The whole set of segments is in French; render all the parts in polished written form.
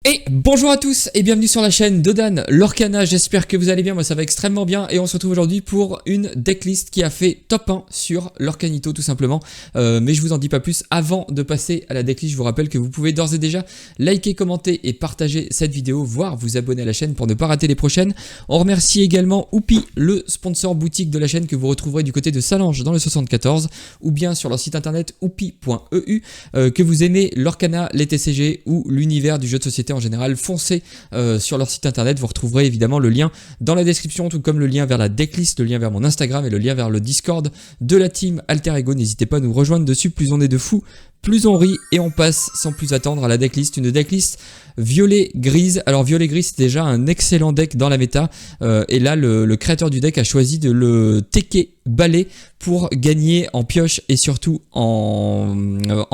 Et bonjour à tous et bienvenue sur la chaîne de Dan Lorcana, j'espère que vous allez bien, moi ça va extrêmement bien et on se retrouve aujourd'hui pour une decklist qui a fait top 1 sur Lorcanito tout simplement, mais je vous en dis pas plus. Avant de passer à la decklist, je vous rappelle que vous pouvez d'ores et déjà liker, commenter et partager cette vidéo, voire vous abonner à la chaîne pour ne pas rater les prochaines. On remercie également Oupi, le sponsor boutique de la chaîne que vous retrouverez du côté de Salange dans le 74 ou bien sur leur site internet oupi.eu. Que vous aimez Lorcana, les TCG ou l'univers du jeu de société en général, foncez sur leur site internet, vous retrouverez évidemment le lien dans la description, tout comme le lien vers la decklist, le lien vers mon Instagram et le lien vers le Discord de la team Alter Ego. N'hésitez pas à nous rejoindre dessus, plus on est de fous, plus on rit, et on passe sans plus attendre à la decklist, une decklist violet-grise. Alors violet-grise c'est déjà un excellent deck dans la méta, et là le créateur du deck a choisi de le tecker balai pour gagner en pioche et surtout en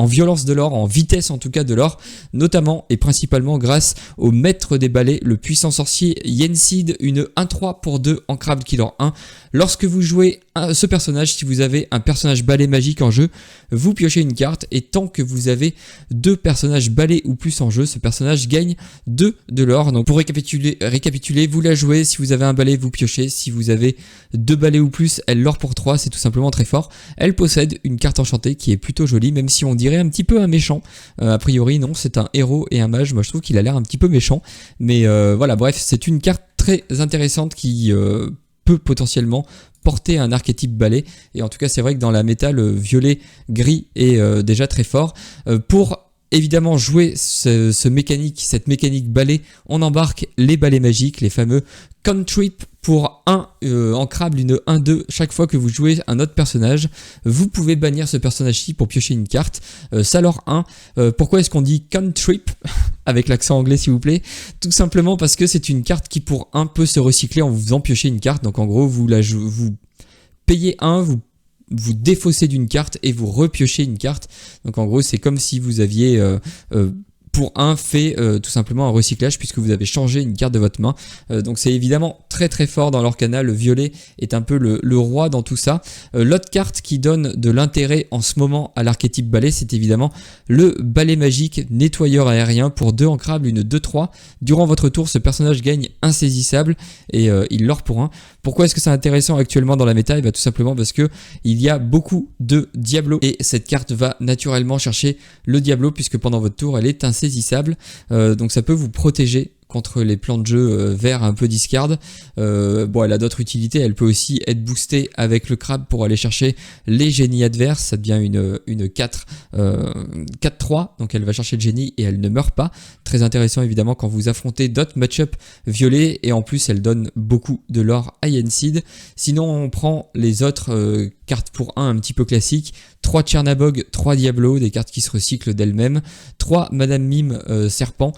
violence de l'or, en vitesse en tout cas de l'or, notamment et principalement grâce au maître des balais, le puissant sorcier Yensid, une 1-3 pour 2 ancrable killer 1. Lorsque vous jouez ce personnage, si vous avez un personnage balai magique en jeu, vous piochez une carte et tant que vous avez 2 personnages balais ou plus en jeu, ce personnage gagne 2 de l'or. Donc pour récapituler, vous la jouez, si vous avez un balai vous piochez, si vous avez 2 balais ou plus, elle l'or pour 3, c'est tout simplement très fort. Elle possède une carte enchantée qui est plutôt jolie, même si on dirait un petit peu un méchant. A priori non, c'est un héros et un mage, moi je trouve qu'il a l'air un petit peu méchant, mais voilà, bref, c'est une carte très intéressante qui peut potentiellement porter un archétype balai, et en tout cas c'est vrai que dans la méta le violet gris est déjà très fort. Pour évidemment jouer cette mécanique balai, on embarque les balais magiques, les fameux Cantrip pour 1 ancrable, une 1-2 chaque fois que vous jouez un autre personnage. Vous pouvez bannir ce personnage-ci pour piocher une carte. Ça leur 1. Pourquoi est-ce qu'on dit Cantrip avec l'accent anglais s'il vous plaît? Tout simplement parce que c'est une carte qui pour 1 peut se recycler en vous faisant piocher une carte. Donc en gros vous payez 1, vous défaussez d'une carte et vous repiochez une carte. Donc en gros c'est comme si vous aviez pour 1 fait tout simplement un recyclage puisque vous avez changé une carte de votre main. Donc c'est évidemment très très fort dans Lorcana. Le violet est un peu le roi dans tout ça. L'autre carte qui donne de l'intérêt en ce moment à l'archétype balai, c'est évidemment le balai magique nettoyeur aérien pour 2 ancrables, une 2-3. Durant votre tour, ce personnage gagne insaisissable et il l'or pour 1. Pourquoi est-ce que c'est intéressant actuellement dans la méta? Et bien tout simplement parce que il y a beaucoup de Diablo et cette carte va naturellement chercher le Diablo puisque pendant votre tour elle est insaisissable. Donc ça peut vous protéger contre les plans de jeu verts un peu discard. Bon, elle a d'autres utilités, elle peut aussi être boostée avec le crabe pour aller chercher les génies adverses, ça devient une 4-3, donc elle va chercher le génie et elle ne meurt pas. Très intéressant évidemment quand vous affrontez d'autres match-up violets, et en plus elle donne beaucoup de l'or à Yensid. Sinon on prend les autres cartes pour 1 un petit peu classiques, 3 Chernabog, 3 Diablo, des cartes qui se recyclent d'elles-mêmes, 3 Madame Mime Serpent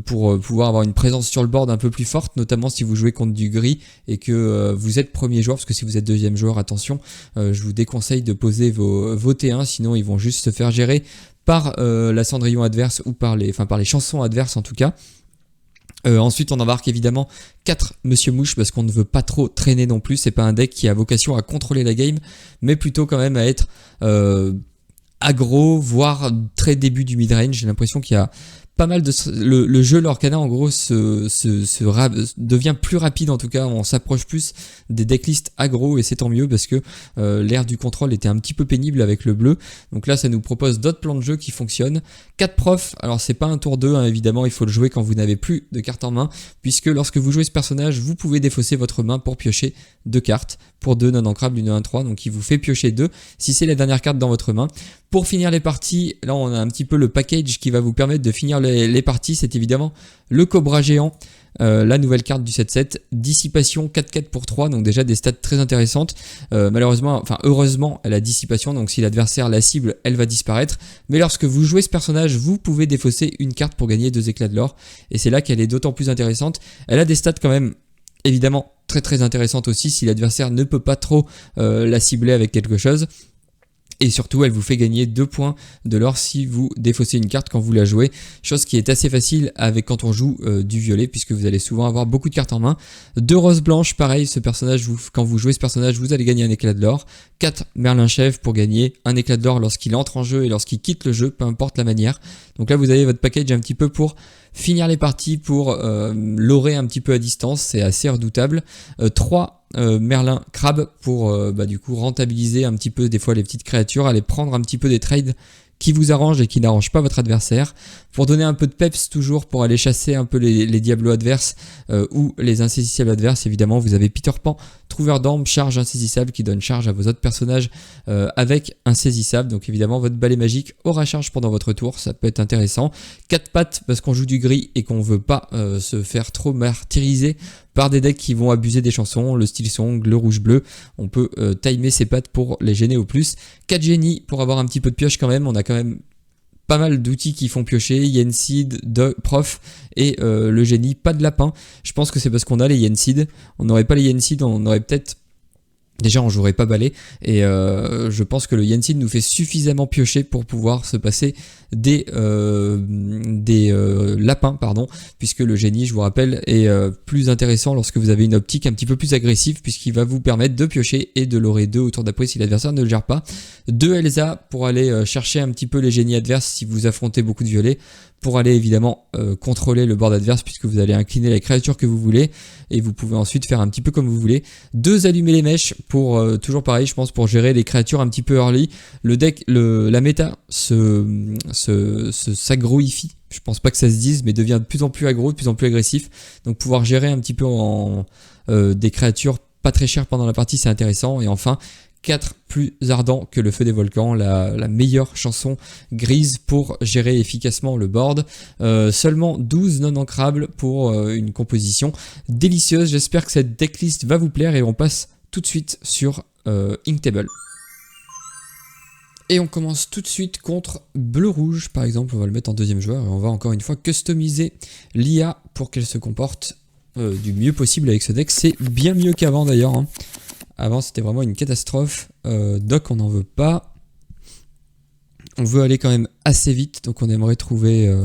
pour pouvoir avoir une présence sur le board un peu plus forte, notamment si vous jouez contre du gris et que vous êtes premier joueur, parce que si vous êtes deuxième joueur, attention, je vous déconseille de poser vos T1, sinon ils vont juste se faire gérer par la Cendrillon adverse ou par les chansons adverses en tout cas. Ensuite on embarque évidemment 4 Monsieur Mouche parce qu'on ne veut pas trop traîner non plus, c'est pas un deck qui a vocation à contrôler la game mais plutôt quand même à être aggro, voire très début du midrange. J'ai l'impression qu'il y a pas mal de... Le jeu Lorcana en gros devient plus rapide, en tout cas on s'approche plus des decklists aggro et c'est tant mieux parce que l'ère du contrôle était un petit peu pénible avec le bleu. Donc là ça nous propose d'autres plans de jeu qui fonctionnent. 4 profs, alors c'est pas un tour 2 hein, évidemment, il faut le jouer quand vous n'avez plus de cartes en main puisque lorsque vous jouez ce personnage vous pouvez défausser votre main pour piocher 2 cartes pour 2 non ancrables, une 1-3, donc il vous fait piocher 2 si c'est la dernière carte dans votre main. Pour finir les parties, là on a un petit peu le package qui va vous permettre de finir les parties, c'est évidemment le Cobra géant, la nouvelle carte du 7-7, dissipation 4-4 pour 3, donc déjà des stats très intéressantes. Heureusement elle a dissipation, donc si l'adversaire la cible elle va disparaître, mais lorsque vous jouez ce personnage vous pouvez défausser une carte pour gagner 2 éclats de l'or, et c'est là qu'elle est d'autant plus intéressante. Elle a des stats quand même évidemment très très intéressantes aussi si l'adversaire ne peut pas trop la cibler avec quelque chose. Et surtout elle vous fait gagner 2 points de l'or si vous défaussez une carte quand vous la jouez, chose qui est assez facile avec quand on joue du violet puisque vous allez souvent avoir beaucoup de cartes en main. 2 roses blanches, pareil, ce personnage, quand vous jouez ce personnage vous allez gagner un éclat de l'or. 4 Merlin Chef pour gagner un éclat de l'or lorsqu'il entre en jeu et lorsqu'il quitte le jeu, peu importe la manière. Donc là vous avez votre package un petit peu pour finir les parties, pour lorer un petit peu à distance, c'est assez redoutable. 3 Merlin Crab pour du coup rentabiliser un petit peu des fois les petites créatures, aller prendre un petit peu des trades qui vous arrangent et qui n'arrangent pas votre adversaire, pour donner un peu de peps toujours, pour aller chasser un peu les diablos adverses ou les insaisissables adverses. Évidemment vous avez Peter Pan, Trouveur d'armes, charge insaisissable qui donne charge à vos autres personnages avec insaisissable. Donc évidemment votre balai magique aura charge pendant votre tour, ça peut être intéressant. 4 pattes parce qu'on joue du gris et qu'on veut pas se faire trop martyriser par des decks qui vont abuser des chansons, le style song, le rouge bleu. On peut timer ses pattes pour les gêner au plus. 4 génies pour avoir un petit peu de pioche quand même, on a quand même pas mal d'outils qui font piocher, Yensid, Prof et le génie, pas de lapin. Je pense que c'est parce qu'on a les Yensid. On n'aurait pas les Yensid, on aurait peut-être... Déjà on jouerait pas balai et je pense que le Yensid nous fait suffisamment piocher pour pouvoir se passer des lapins, pardon, puisque le génie, je vous rappelle, est plus intéressant lorsque vous avez une optique un petit peu plus agressive, puisqu'il va vous permettre de piocher et de l'aurer 2 au tour d'après si l'adversaire ne le gère pas. 2 Elsa pour aller chercher un petit peu les génies adverses si vous affrontez beaucoup de violets, pour aller évidemment contrôler le board adverse, puisque vous allez incliner les créatures que vous voulez et vous pouvez ensuite faire un petit peu comme vous voulez. 2 allumer les mèches pour toujours pareil, je pense, pour gérer les créatures un petit peu early. Le deck, la méta s'agroifie, je pense pas que ça se dise, mais devient de plus en plus aggro, de plus en plus agressif. Donc pouvoir gérer un petit peu des créatures pas très chères pendant la partie, c'est intéressant. Et enfin 4 plus ardent que le feu des volcans, la meilleure chanson grise pour gérer efficacement le board. Seulement 12 non ancrables pour une composition délicieuse. J'espère que cette decklist va vous plaire et on passe tout de suite sur Inktable. Et on commence tout de suite contre bleu-rouge par exemple, on va le mettre en deuxième joueur et on va encore une fois customiser l'IA pour qu'elle se comporte du mieux possible avec ce deck. C'est bien mieux qu'avant d'ailleurs, hein. Avant c'était vraiment une catastrophe, Doc on n'en veut pas, on veut aller quand même assez vite, donc on aimerait trouver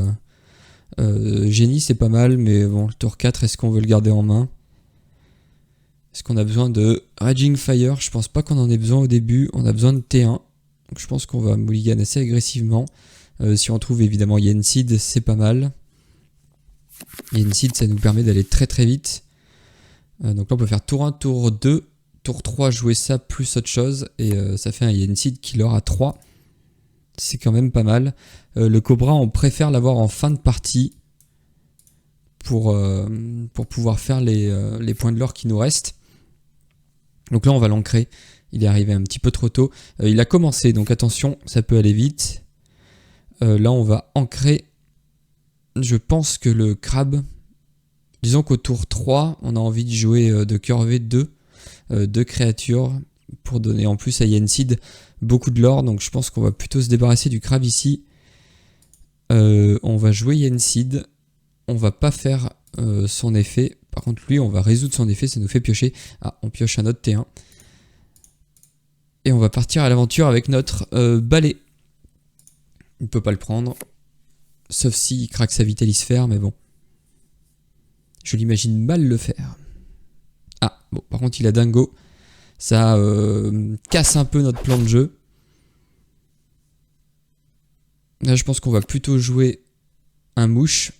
Génie, c'est pas mal, mais bon, le tour 4, est-ce qu'on veut le garder en main? Est-ce qu'on a besoin de Raging Fire? Je pense pas qu'on en ait besoin au début, on a besoin de T1, donc je pense qu'on va mulligan assez agressivement. Si on trouve évidemment Yensid, c'est pas mal. Yensid, ça nous permet d'aller très très vite. Donc là on peut faire tour 1, tour 2, tour 3 jouer ça plus autre chose et ça fait un Yensid killer à 3. C'est quand même pas mal. Le Cobra on préfère l'avoir en fin de partie pour pouvoir faire les points de l'or qui nous restent. Donc là on va l'ancrer. Il est arrivé un petit peu trop tôt. Il a commencé donc attention, ça peut aller vite. Là on va ancrer. Je pense que le crabe, disons qu'au tour 3 on a envie de jouer de curver 2 créatures pour donner en plus à Yensid beaucoup de l'or, donc je pense qu'on va plutôt se débarrasser du crabe ici. On va jouer Yensid, on va pas faire son effet, par contre lui on va résoudre son effet, ça nous fait piocher. Ah, on pioche un autre T1 et on va partir à l'aventure avec notre balai. Il ne peut pas le prendre sauf s'il craque sa vitalisphère, mais bon, je l'imagine mal le faire. Ah, bon, par contre il a dingo. Ça casse un peu notre plan de jeu. Là je pense qu'on va plutôt jouer un mouche.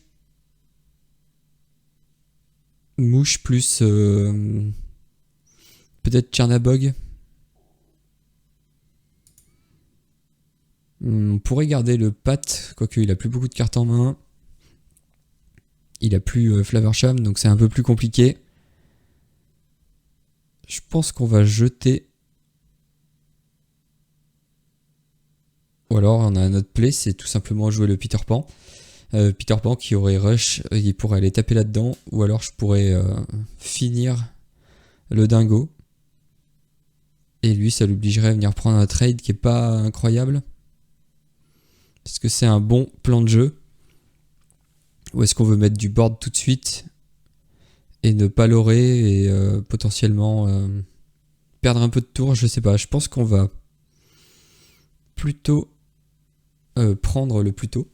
Mouche plus peut-être Chernabog. On pourrait garder le Pat, quoique il a plus beaucoup de cartes en main. Il a plus Flaversham, donc c'est un peu plus compliqué. Je pense qu'on va jeter. Ou alors on a un autre play, c'est tout simplement jouer le Peter Pan. Peter Pan qui aurait rush, il pourrait aller taper là-dedans. Ou alors je pourrais finir le dingo. Et lui ça l'obligerait à venir prendre un trade qui est pas incroyable. Est-ce que c'est un bon plan de jeu? Ou est-ce qu'on veut mettre du board tout de suite et ne pas l'aurer et potentiellement perdre un peu de tour? Je sais pas, je pense qu'on va plutôt prendre le plus tôt.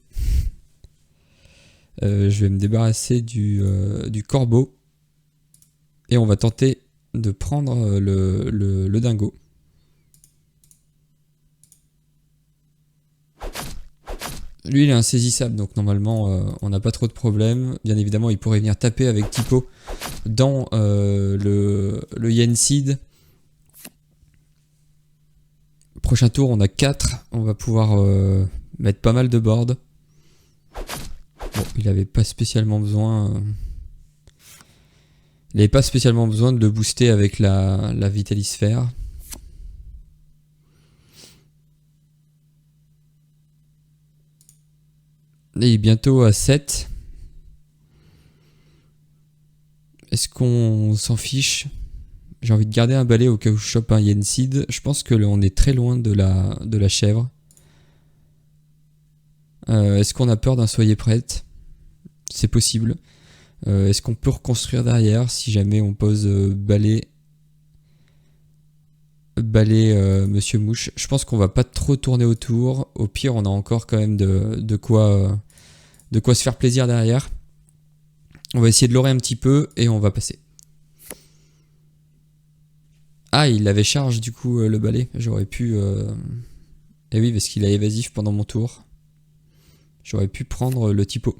Je vais me débarrasser du corbeau et on va tenter de prendre le dingo. Lui il est insaisissable, donc normalement on n'a pas trop de problèmes. Bien évidemment il pourrait venir taper avec Typo dans le Yen Seed. Prochain tour on a 4, on va pouvoir mettre pas mal de board. Bon, il avait pas spécialement besoin... il n'avait pas spécialement besoin de le booster avec la Vitalisphère. Et il est bientôt à 7. Est-ce qu'on s'en fiche? J'ai envie de garder un balai au cas où je chope un Yen Seed. Je pense que là, on est très loin de la chèvre. Est-ce qu'on a peur d'un soyez prête? C'est possible. Est-ce qu'on peut reconstruire derrière si jamais on pose balai Monsieur Mouche? Je pense qu'on va pas trop tourner autour. Au pire, on a encore quand même de quoi se faire plaisir derrière. On va essayer de l'orer un petit peu et on va passer. Ah, il avait charge du coup le balai. J'aurais pu... Eh oui, parce qu'il a évasif pendant mon tour. J'aurais pu prendre le typo.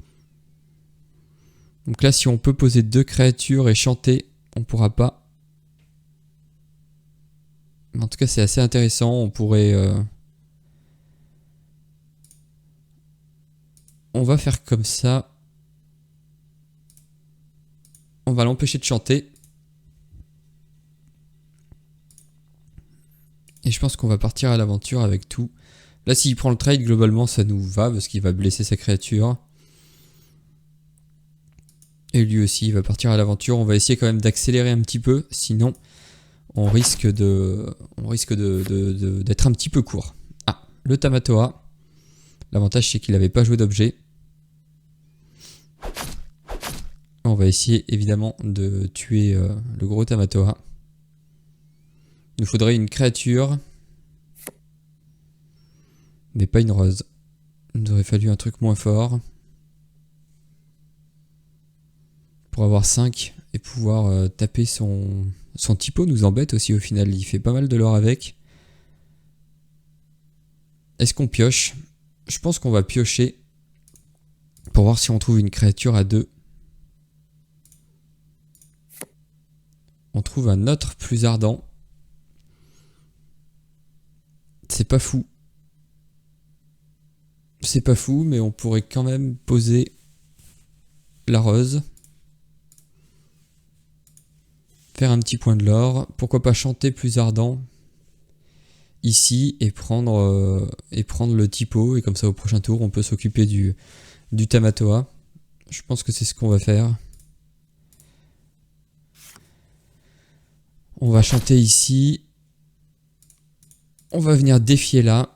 Donc là, si on peut poser 2 créatures et chanter, on pourra pas. Mais en tout cas, c'est assez intéressant. On pourrait... On va faire comme ça. On va l'empêcher de chanter. Et je pense qu'on va partir à l'aventure avec tout. Là, s'il prend le trade, globalement, ça nous va parce qu'il va blesser sa créature. Et lui aussi, il va partir à l'aventure. On va essayer quand même d'accélérer un petit peu. Sinon, on risque d'être un petit peu court. Ah, le Tamatoa. L'avantage, c'est qu'il n'avait pas joué d'objet. On va essayer, évidemment, de tuer le gros Tamatoa. Il nous faudrait une créature. Mais pas une rose. Il nous aurait fallu un truc moins fort. Pour avoir 5 et pouvoir taper son typo nous embête aussi au final. Il fait pas mal de l'or avec. Est-ce qu'on pioche? Je pense qu'on va piocher. Pour voir si on trouve une créature à 2. On trouve un autre plus ardent. C'est pas fou. C'est pas fou, mais on pourrait quand même poser la rose. Faire un petit point de l'or. Pourquoi pas chanter plus ardent ici et prendre le typo. Et comme ça, au prochain tour, on peut s'occuper du Tamatoa. Je pense que c'est ce qu'on va faire. On va chanter ici. On va venir défier là.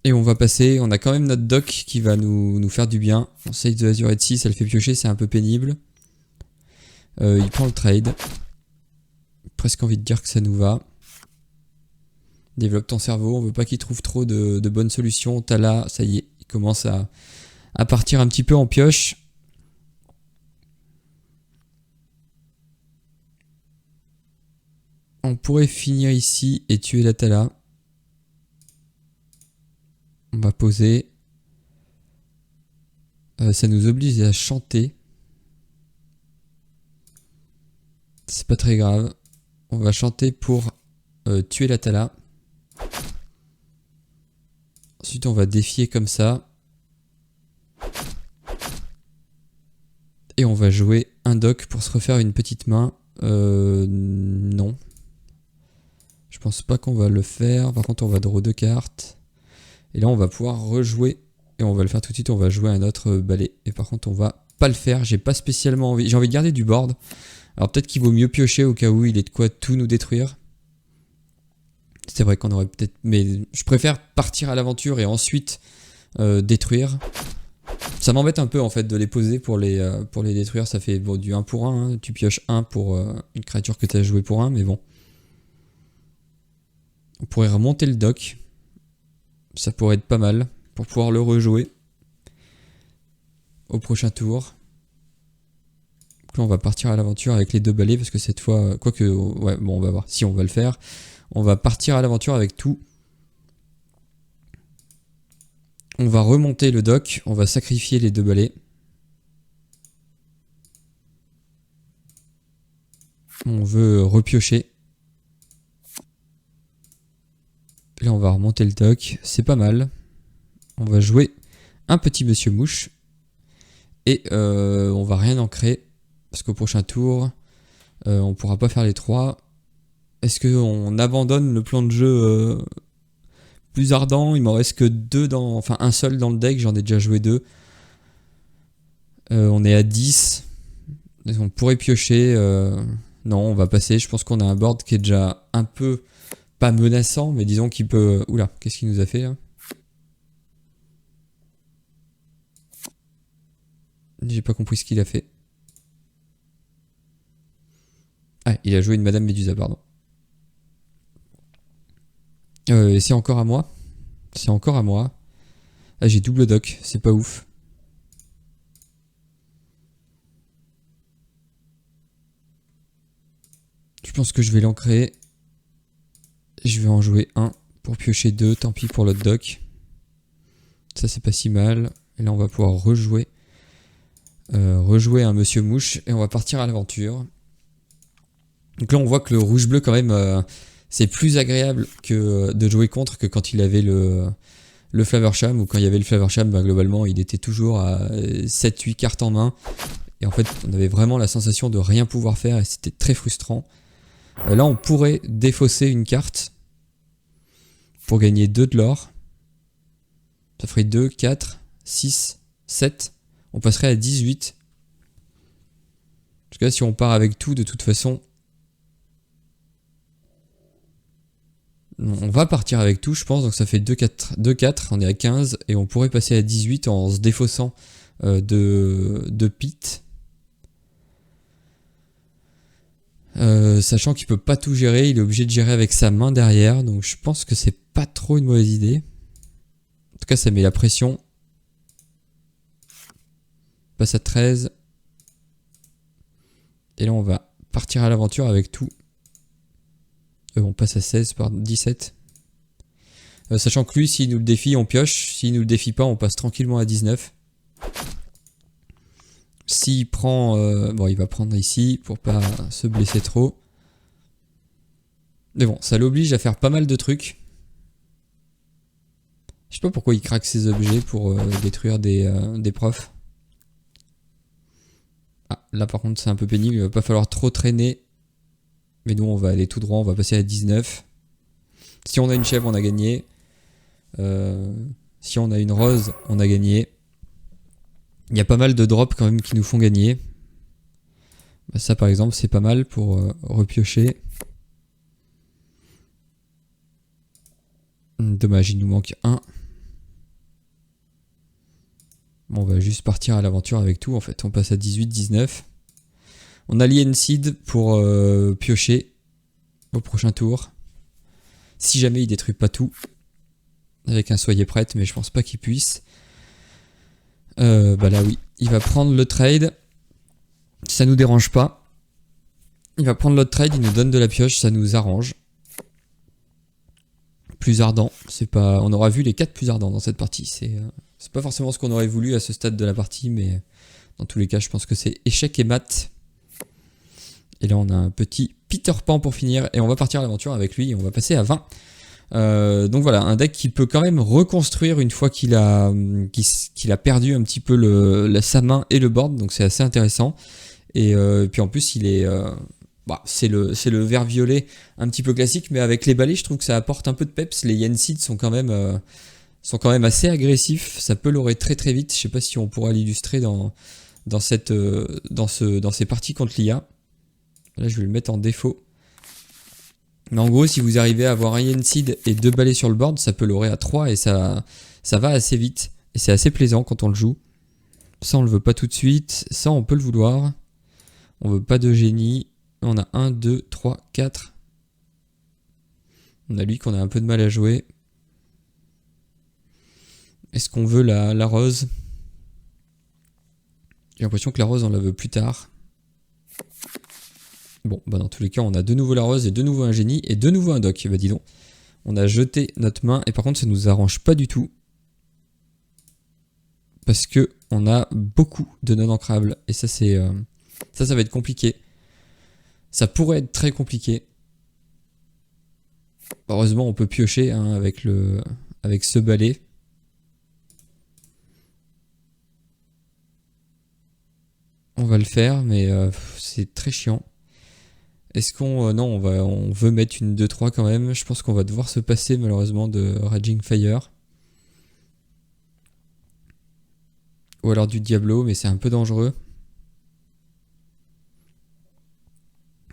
Et on va passer, on a quand même notre doc qui va nous faire du bien. On Sage de Azure et 6, ça le fait piocher, c'est un peu pénible. Il prend le trade. Presque envie de dire que ça nous va. Développe ton cerveau, on veut pas qu'il trouve trop de bonnes solutions. Tala, ça y est, il commence à partir un petit peu en pioche. On pourrait finir ici et tuer la Tala. On va poser. Ça nous oblige à chanter. C'est pas très grave. On va chanter pour tuer la Tala. Ensuite on va défier comme ça. Et on va jouer un doc pour se refaire une petite main. Non. Je pense pas qu'on va le faire. Par contre on va draw 2 cartes. Et là on va pouvoir rejouer. Et on va le faire tout de suite. On va jouer un autre balai. Et par contre on va pas le faire. J'ai pas spécialement envie. J'ai envie de garder du board. Alors peut-être qu'il vaut mieux piocher au cas où il est de quoi tout nous détruire. C'est vrai qu'on aurait peut-être... Mais je préfère partir à l'aventure et ensuite détruire. Ça m'embête un peu en fait de les poser pour les détruire. Ça fait bon, du 1 pour 1. Hein. Tu pioches 1 pour une créature que tu as joué pour 1. Mais bon. On pourrait remonter le dock. Ça pourrait être pas mal pour pouvoir le rejouer au prochain tour. Donc là, on va partir à l'aventure avec les 2 balais parce que cette fois... Quoique... Ouais, bon, on va voir si on va le faire. On va partir à l'aventure avec tout. On va remonter le dock, on va sacrifier les 2 balais. On veut repiocher. Là on va remonter le dock, c'est pas mal. On va jouer un petit monsieur mouche. Et on va rien ancrer. Parce qu'au prochain tour, on pourra pas faire les 3. Est-ce qu'on abandonne le plan de jeu plus ardent? Il m'en reste que 2 dans... Enfin un seul dans le deck, j'en ai déjà joué 2. On est à 10. On pourrait piocher. Non, on va passer. Je pense qu'on a un board qui est déjà un peu... Pas menaçant, mais disons qu'il peut... Oula, qu'est-ce qu'il nous a fait là? J'ai pas compris ce qu'il a fait. Ah, il a joué une Madame Médusa, pardon. C'est encore à moi. C'est encore à moi. Ah, j'ai double dock, c'est pas ouf. Je pense que je vais l'ancrer. Je vais en jouer un pour piocher 2, tant pis pour l'autre dock. Ça c'est pas si mal. Et là on va pouvoir rejouer. Rejouer un Monsieur Mouche et on va partir à l'aventure. Donc là on voit que le rouge-bleu quand même c'est plus agréable que de jouer contre que quand il avait le Flaversham, ou quand il y avait le Flaversham, ben, globalement il était toujours à 7-8 cartes en main. Et en fait on avait vraiment la sensation de rien pouvoir faire et c'était très frustrant. Là on pourrait défausser une carte pour gagner 2 de l'or. Ça ferait 2, 4, 6, 7. On passerait à 18. Parce que là si on part avec tout de toute façon... On va partir avec tout je pense, donc ça fait 2, 4, on est à 15 et on pourrait passer à 18 en se défaussant de pit. Sachant qu'il peut pas tout gérer, il est obligé de gérer avec sa main derrière, donc je pense que c'est pas trop une mauvaise idée. En tout cas ça met la pression. On passe à 13. Et là on va partir à l'aventure avec tout. On passe à 16 par 17. Sachant que lui, s'il nous le défie, on pioche. S'il nous le défie pas, on passe tranquillement à 19. S'il prend... bon, il va prendre ici pour pas se blesser trop. Mais bon, ça l'oblige à faire pas mal de trucs. Je sais pas pourquoi il craque ses objets pour détruire des profs. Ah, là par contre c'est un peu pénible, il va pas falloir trop traîner. Mais nous on va aller tout droit, on va passer à 19. Si on a une chèvre on a gagné. Si on a une rose on a gagné. Il y a pas mal de drops quand même qui nous font gagner. Bah, ça par exemple c'est pas mal pour repiocher. Dommage, il nous manque un. Bon, on va juste partir à l'aventure avec tout en fait. On passe à 18, 19. On a l'Yenseed pour piocher au prochain tour. Si jamais il détruit pas tout. Avec un soyez prête, mais je pense pas qu'il puisse. Bah là oui, il va prendre le trade. Ça nous dérange pas. Il va prendre l'autre trade, il nous donne de la pioche, ça nous arrange. Plus ardent, c'est pas. On aura vu les 4 plus ardents dans cette partie. C'est pas forcément ce qu'on aurait voulu à ce stade de la partie, mais dans tous les cas, je pense que c'est échec et mat. Et là, on a un petit Peter Pan pour finir, et on va partir à l'aventure avec lui, et on va passer à 20. Donc voilà, un deck qui peut quand même reconstruire une fois qu'il a perdu un petit peu sa main et le board, donc c'est assez intéressant. Et puis en plus, il est... c'est le vert violet un petit peu classique, mais avec les balais, je trouve que ça apporte un peu de peps. Les Yenseed sont quand même assez agressifs. Ça peut l'aurer très très vite. Je sais pas si on pourra l'illustrer dans ces parties contre l'IA. Là, je vais le mettre en défaut. Mais en gros, si vous arrivez à avoir un Yenseed et 2 balais sur le board, ça peut l'aurer à 3 et ça va assez vite. Et c'est assez plaisant quand on le joue. Ça, on le veut pas tout de suite. Ça, on peut le vouloir. On veut pas de génie. On a 1, 2, 3, 4. On a lui qu'on a un peu de mal à jouer. Est-ce qu'on veut la rose? J'ai l'impression que la rose, on la veut plus tard. Bon, bah dans tous les cas, on a de nouveau la rose et de nouveau un génie et de nouveau un dock. Bah dis donc, on a jeté notre main et par contre, ça nous arrange pas du tout. parce que on a beaucoup de non ancrables. Et ça, c'est ça va être compliqué. Ça pourrait être très compliqué. Heureusement, on peut piocher hein, avec ce balai. On va le faire, mais c'est très chiant. Est-ce qu'on... non, on veut mettre une 2-3 quand même. Je pense qu'on va devoir se passer malheureusement de Raging Fire. Ou alors du Diablo, mais c'est un peu dangereux.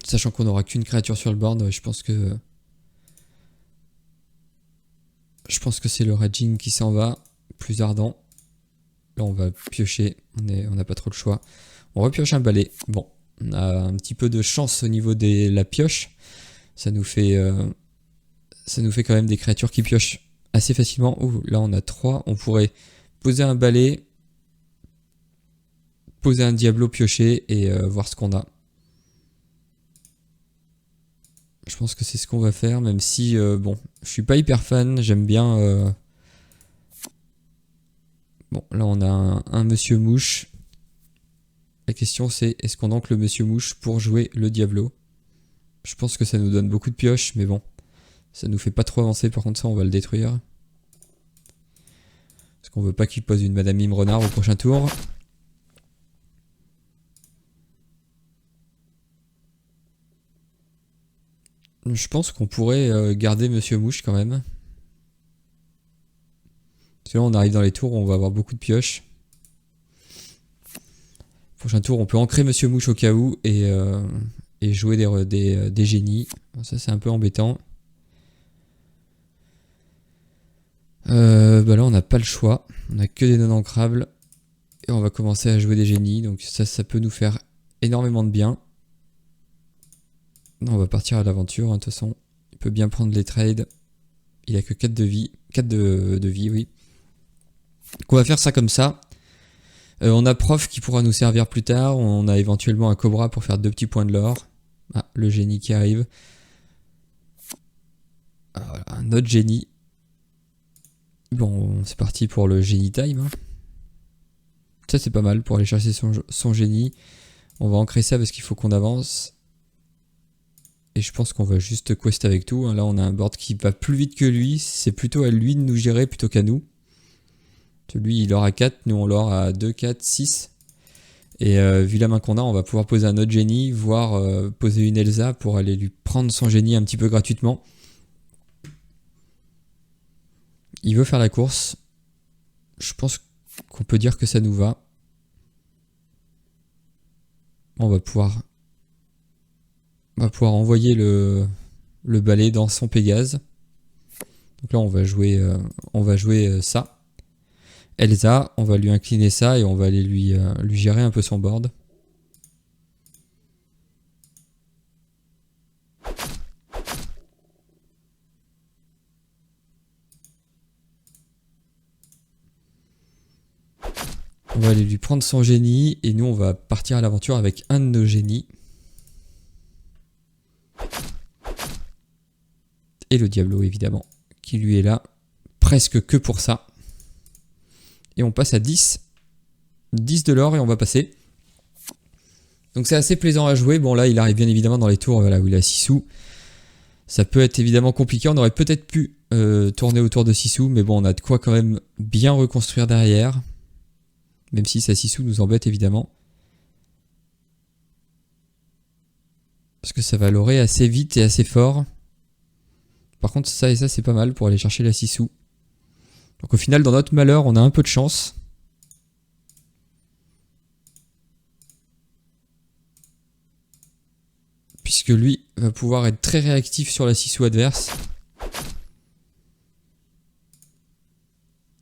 Sachant qu'on n'aura qu'une créature sur le board, je pense que... c'est le Raging qui s'en va. Plus ardent. Là, on va piocher. On n'a pas trop le choix. On repioche un balai. Bon, on a un petit peu de chance au niveau de la pioche. Ça nous fait quand même des créatures qui piochent assez facilement. Ouh, là, on a 3. On pourrait poser un balai, poser un Diablo, piocher et voir ce qu'on a. Je pense que c'est ce qu'on va faire, même si, bon, je suis pas hyper fan. J'aime bien... Bon, là, on a un Monsieur Mouche. La question c'est, est-ce qu'on ancre le Monsieur Mouche pour jouer le Diablo? Je pense que ça nous donne beaucoup de pioches, mais bon. Ça nous fait pas trop avancer, par contre ça on va le détruire. Parce qu'on veut pas qu'il pose une Madame Mime Renard au prochain tour. Je pense qu'on pourrait garder Monsieur Mouche quand même. Parce que là on arrive dans les tours où on va avoir beaucoup de pioches. Prochain tour, on peut ancrer Monsieur Mouche au cas où et jouer des génies. Ça, c'est un peu embêtant. Bah là, on n'a pas le choix. On n'a que des non ancrables. Et on va commencer à jouer des génies. Donc ça peut nous faire énormément de bien. On va partir à l'aventure, hein, de toute façon. Il peut bien prendre les trades. Il a que 4 de vie. 4 de vie, oui. Donc on va faire ça comme ça. On a Prof qui pourra nous servir plus tard. On a éventuellement un Cobra pour faire 2 petits points de l'or. Ah, le génie qui arrive. Ah, voilà, un autre génie. Bon, c'est parti pour le génie time. Hein. Ça, c'est pas mal pour aller chercher son génie. On va ancrer ça parce qu'il faut qu'on avance. Et je pense qu'on va juste quest avec tout. Hein. Là, on a un board qui va plus vite que lui. C'est plutôt à lui de nous gérer plutôt qu'à nous. Lui, il aura 4, nous on l'aura 2, 4, 6. Et vu la main qu'on a, on va pouvoir poser un autre génie, voire poser une Elsa pour aller lui prendre son génie un petit peu gratuitement. Il veut faire la course. Je pense qu'on peut dire que ça nous va. On va pouvoir envoyer le balai dans son Pégase. Donc là, on va jouer ça. Elsa, on va lui incliner ça et on va aller lui gérer un peu son board. On va aller lui prendre son génie et nous on va partir à l'aventure avec un de nos génies. Et le Diablo évidemment, qui lui est là presque que pour ça. Et on passe à 10. 10 de l'or et on va passer. Donc c'est assez plaisant à jouer. Bon là il arrive bien évidemment dans les tours là où il a 6 sous. Ça peut être évidemment compliqué. On aurait peut-être pu tourner autour de 6 sous. Mais bon on a de quoi quand même bien reconstruire derrière. Même si ça 6 sous nous embête évidemment. Parce que ça va lorer assez vite et assez fort. Par contre ça et ça c'est pas mal pour aller chercher la 6 sous. Donc au final, dans notre malheur, on a un peu de chance. Puisque lui va pouvoir être très réactif sur la 6 sous adverse.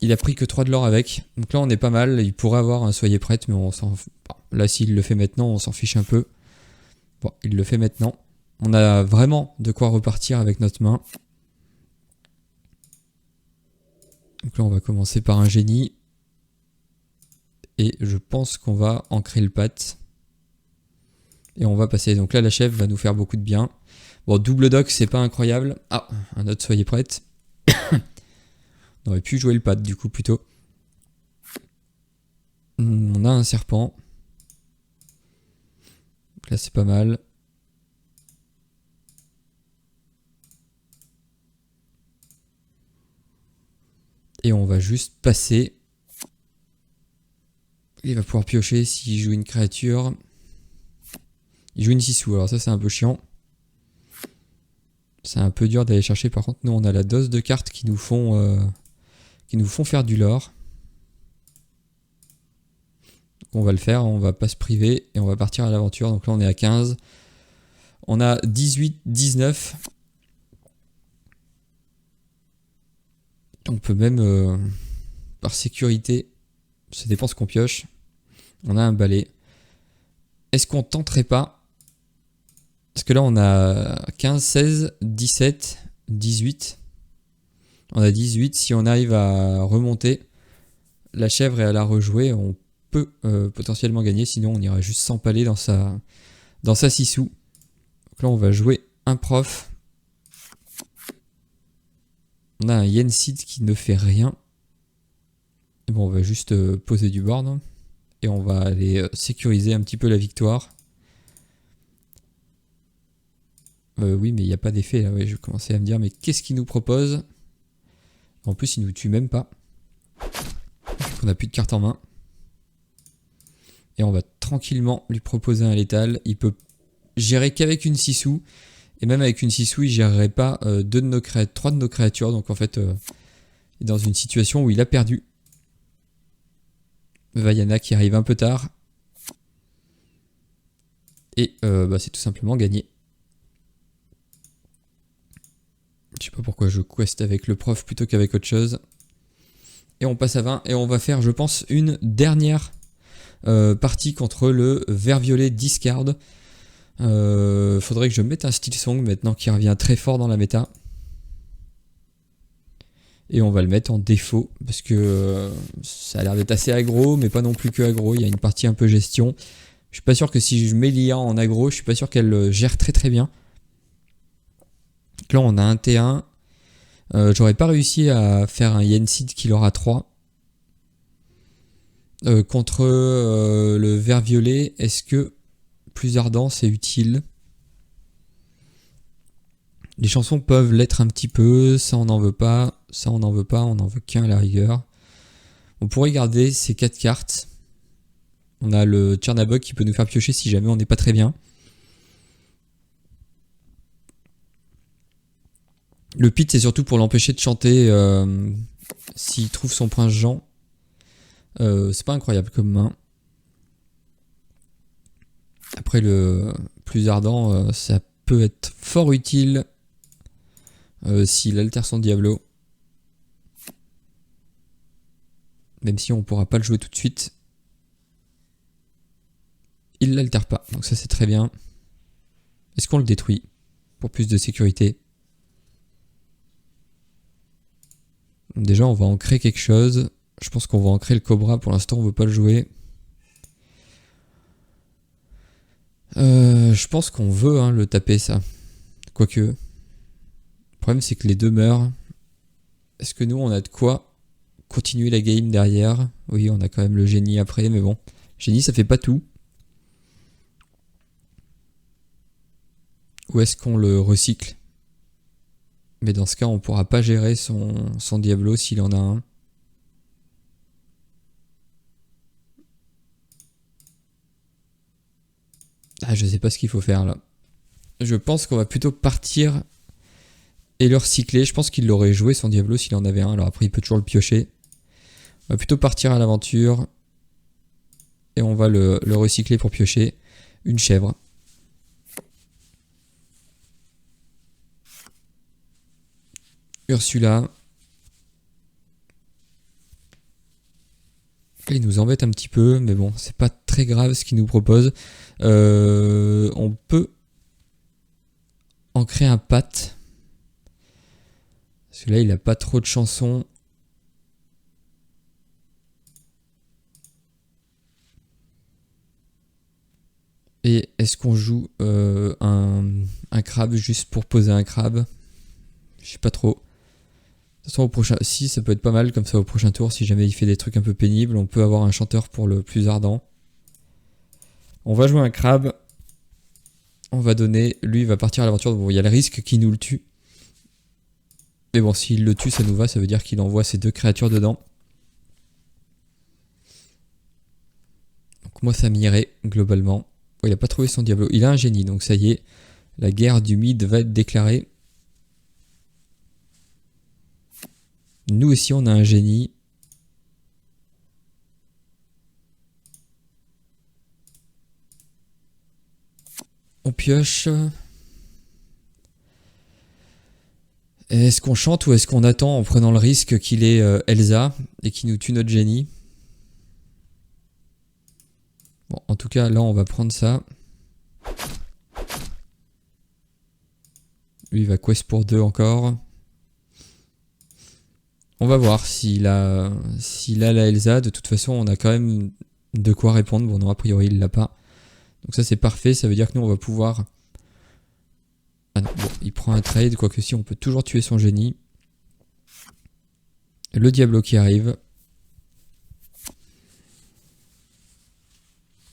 Il a pris que 3 de l'or avec. Donc là, on est pas mal. Il pourrait avoir un soyez prête, mais on s'en... Bon, là, s'il le fait maintenant, on s'en fiche un peu. Bon, il le fait maintenant. On a vraiment de quoi repartir avec notre main. Donc là, on va commencer par un génie. Et je pense qu'on va ancrer le pat. Et on va passer. Donc là, la chèvre va nous faire beaucoup de bien. Bon, double doc, c'est pas incroyable. Ah, un autre, soyez prête. On aurait pu jouer le pat, du coup, plutôt. a un serpent. Là c'est pas mal. Et on va juste passer. Il va pouvoir piocher s'il joue une créature. Il joue une Sissou, alors ça c'est un peu chiant. C'est un peu dur d'aller chercher. Par contre nous on a la dose de cartes qui nous font faire du lore. On va le faire, on va pas se priver et on va partir à l'aventure. Donc là on est à 15. On a 18, 19. On peut même, par sécurité, ça dépend ce qu'on pioche. On a un balai. Est-ce qu'on tenterait pas? Parce que là on a 15, 16, 17, 18. On a 18. Si on arrive à remonter la chèvre et à la rejouer, on peut potentiellement gagner. Sinon on ira juste s'empaler dans sa Sissou. Donc là on va jouer un prof. On a un Yensid qui ne fait rien. Et bon, on va juste poser du board. Et on va aller sécuriser un petit peu la victoire. Oui, mais il n'y a pas d'effet là. Ouais, je commençais à me dire, mais qu'est-ce qu'il nous propose? En plus, il nous tue même pas. On n'a plus de cartes en main. Et on va tranquillement lui proposer un létal. Il peut gérer qu'avec une Sissou. Et même avec une Sissou, il ne gérerait pas 3 de nos créatures. Donc en fait, il est dans une situation où il a perdu. Vaiana qui arrive un peu tard. Et c'est tout simplement gagné. Je sais pas pourquoi je quest avec le prof plutôt qu'avec autre chose. Et on passe à 20. Et on va faire, je pense, une dernière partie contre le vert violet discard. Faudrait que je mette un Steel Song maintenant qui revient très fort dans la méta. Et on va le mettre en défaut parce que ça a l'air d'être assez aggro, mais pas non plus que aggro. Il y a une partie un peu gestion. Je suis pas sûr que si je mets l'IA en aggro, je suis pas sûr qu'elle gère très très bien. Donc là on a un T1. J'aurais pas réussi à faire un Yensid qui l'aura 3. Contre le vert violet, est-ce que plus ardent c'est utile? Les chansons peuvent l'être un petit peu, ça on n'en veut pas, ça on n'en veut pas, on n'en veut qu'un à la rigueur. On pourrait garder ces 4 cartes. On a le Tchernabog qui peut nous faire piocher si jamais on n'est pas très bien. Le pit c'est surtout pour l'empêcher de chanter s'il trouve son prince Jean. C'est pas incroyable comme main. Après le plus ardent, ça peut être fort utile s'il altère son Diablo. Même si on pourra pas le jouer tout de suite. Il l'altère pas, donc ça c'est très bien. Est-ce qu'on le détruit pour plus de sécurité? Déjà on va en créer quelque chose. Je pense qu'on va en créer le Cobra, pour l'instant on veut pas le jouer. Je pense qu'on veut le taper ça. Quoique. Le problème c'est que les deux meurent. Est-ce que nous on a de quoi continuer la game derrière? Oui, on a quand même le génie après, mais bon. Génie ça fait pas tout. Ou est-ce qu'on le recycle? Mais dans ce cas on pourra pas gérer son Diablo s'il en a un. Ah, je sais pas ce qu'il faut faire là. Je pense qu'on va plutôt partir et le recycler. Je pense qu'il l'aurait joué son Diablo s'il en avait un. Alors après il peut toujours le piocher. On va plutôt partir à l'aventure. Et on va le recycler pour piocher une chèvre. Ursula. Il nous embête un petit peu, mais bon, c'est pas très grave ce qu'il nous propose. On peut en créer un pat. Parce que là, il a pas trop de chansons. Et est-ce qu'on joue un crabe juste pour poser un crabe? Je sais pas trop. De toute façon, au prochain, si ça peut être pas mal comme ça au prochain tour, si jamais il fait des trucs un peu pénibles, on peut avoir un chanteur pour le plus ardent. On va jouer un crabe. On va donner, lui il va partir à l'aventure, bon il y a le risque qu'il nous le tue. Mais bon, s'il le tue ça nous va, ça veut dire qu'il envoie ses 2 créatures dedans. Donc moi ça m'irait globalement. Oh, il a pas trouvé son Diablo, il a un génie, donc ça y est, la guerre du mid va être déclarée. Nous aussi on a un génie. On pioche. Est-ce qu'on chante ou est-ce qu'on attend en prenant le risque qu'il ait Elsa et qu'il nous tue notre génie? Bon, en tout cas, là, on va prendre ça. Lui, il va quest pour 2 encore. On va voir s'il a la Elsa. De toute façon, on a quand même de quoi répondre. Bon, non, a priori, il l'a pas. Donc ça, c'est parfait. Ça veut dire que nous, on va pouvoir... Ah non, bon, il prend un trade. Quoique si, on peut toujours tuer son génie. Le Diablo qui arrive.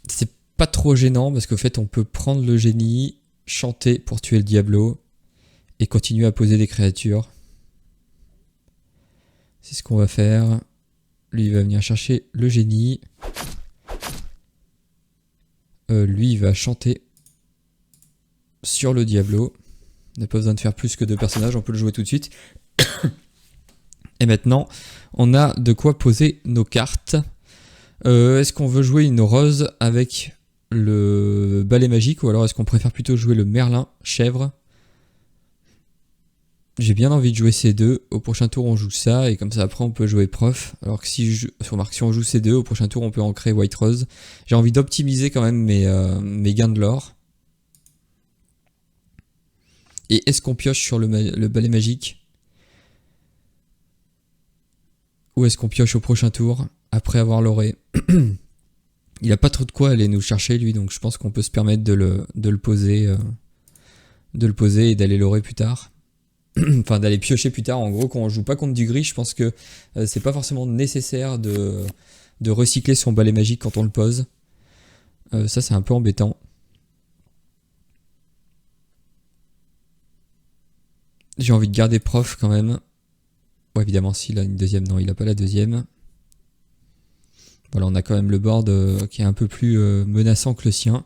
C'est pas trop gênant parce qu'au fait, on peut prendre le génie, chanter pour tuer le Diablo et continuer à poser des créatures. C'est ce qu'on va faire. Lui, il va venir chercher le génie. Lui, il va chanter sur le Diablo. On n'a pas besoin de faire plus que 2 personnages, on peut le jouer tout de suite. Et maintenant, on a de quoi poser nos cartes. Est-ce qu'on veut jouer une rose avec le balai magique ou alors est-ce qu'on préfère plutôt jouer le Merlin chèvre? J'ai bien envie de jouer ces deux. Au prochain tour, on joue ça et comme ça après on peut jouer prof. Alors que si on joue ces deux, au prochain tour on peut en créer White Rose. J'ai envie d'optimiser quand même mes gains de l'or. Et est-ce qu'on pioche sur le balai magique? Ou est-ce qu'on pioche au prochain tour après avoir l'oré? Il a pas trop de quoi aller nous chercher lui, donc je pense qu'on peut se permettre de le poser et d'aller l'oré plus tard. Enfin d'aller piocher plus tard. En gros, quand on joue pas contre du gris, je pense que c'est pas forcément nécessaire de recycler son balai magique quand on le pose. Ça c'est un peu embêtant. J'ai envie de garder prof quand même. Bon, évidemment s'il a une deuxième, non il a pas la deuxième. Voilà, on a quand même le board qui est un peu plus menaçant que le sien.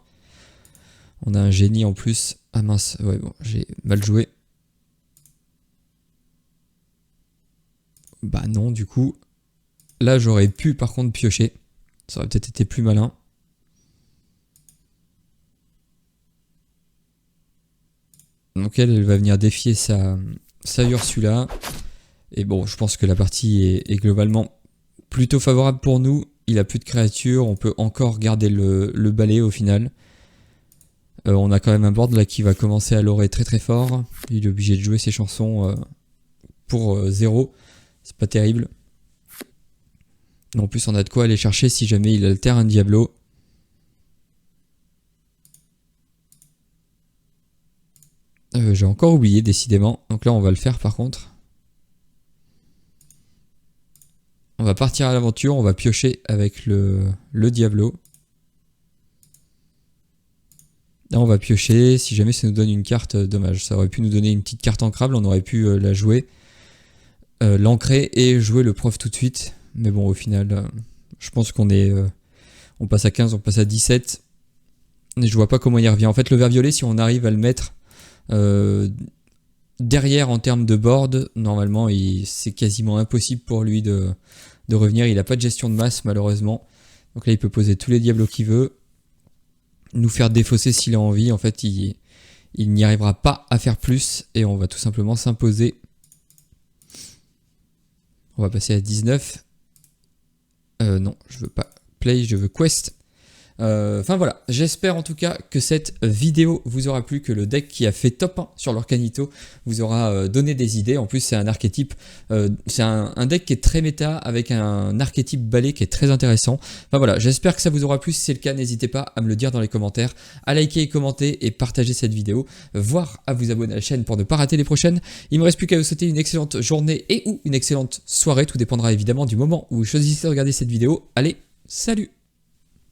On a un génie en plus. Ah mince, ouais bon, j'ai mal joué. Bah non, du coup, là j'aurais pu par contre piocher. Ça aurait peut-être été plus malin. Donc elle va venir défier sa Ursula. Et bon, je pense que la partie est globalement plutôt favorable pour nous. Il a plus de créatures, on peut encore garder le balai au final. On a quand même un board là qui va commencer à l'orer très très fort. Il est obligé de jouer ses chansons pour 0. C'est pas terrible. En plus, on a de quoi aller chercher si jamais il altère un Diablo. J'ai encore oublié, décidément. Donc là, on va le faire par contre. On va partir à l'aventure, on va piocher avec le Diablo. Là, on va piocher. Si jamais ça nous donne une carte, dommage. Ça aurait pu nous donner une petite carte ancrable, on aurait pu la jouer. L'ancrer et jouer le prof tout de suite. Mais bon, au final, je pense qu'on est... on passe à 15, on passe à 17. Et je vois pas comment il revient. En fait, le vert violet, si on arrive à le mettre derrière en termes de board, normalement, c'est quasiment impossible pour lui de revenir. Il n'a pas de gestion de masse, malheureusement. Donc là, il peut poser tous les diablos qu'il veut. Nous faire défausser s'il a envie. En fait, il n'y arrivera pas à faire plus. Et on va tout simplement s'imposer. On va passer à 19. Non, je veux pas play, je veux quest. Enfin voilà, j'espère en tout cas que cette vidéo vous aura plu, que le deck qui a fait top 1 sur l'Orcanito vous aura donné des idées. En plus c'est un archétype, c'est un deck qui est très méta avec un archétype balai qui est très intéressant. Enfin voilà, j'espère que ça vous aura plu. Si c'est le cas, n'hésitez pas à me le dire dans les commentaires, à liker et commenter et partager cette vidéo, voire à vous abonner à la chaîne pour ne pas rater les prochaines. Il me reste plus qu'à vous souhaiter une excellente journée et ou une excellente soirée, tout dépendra évidemment du moment où vous choisissez de regarder cette vidéo. Allez, salut!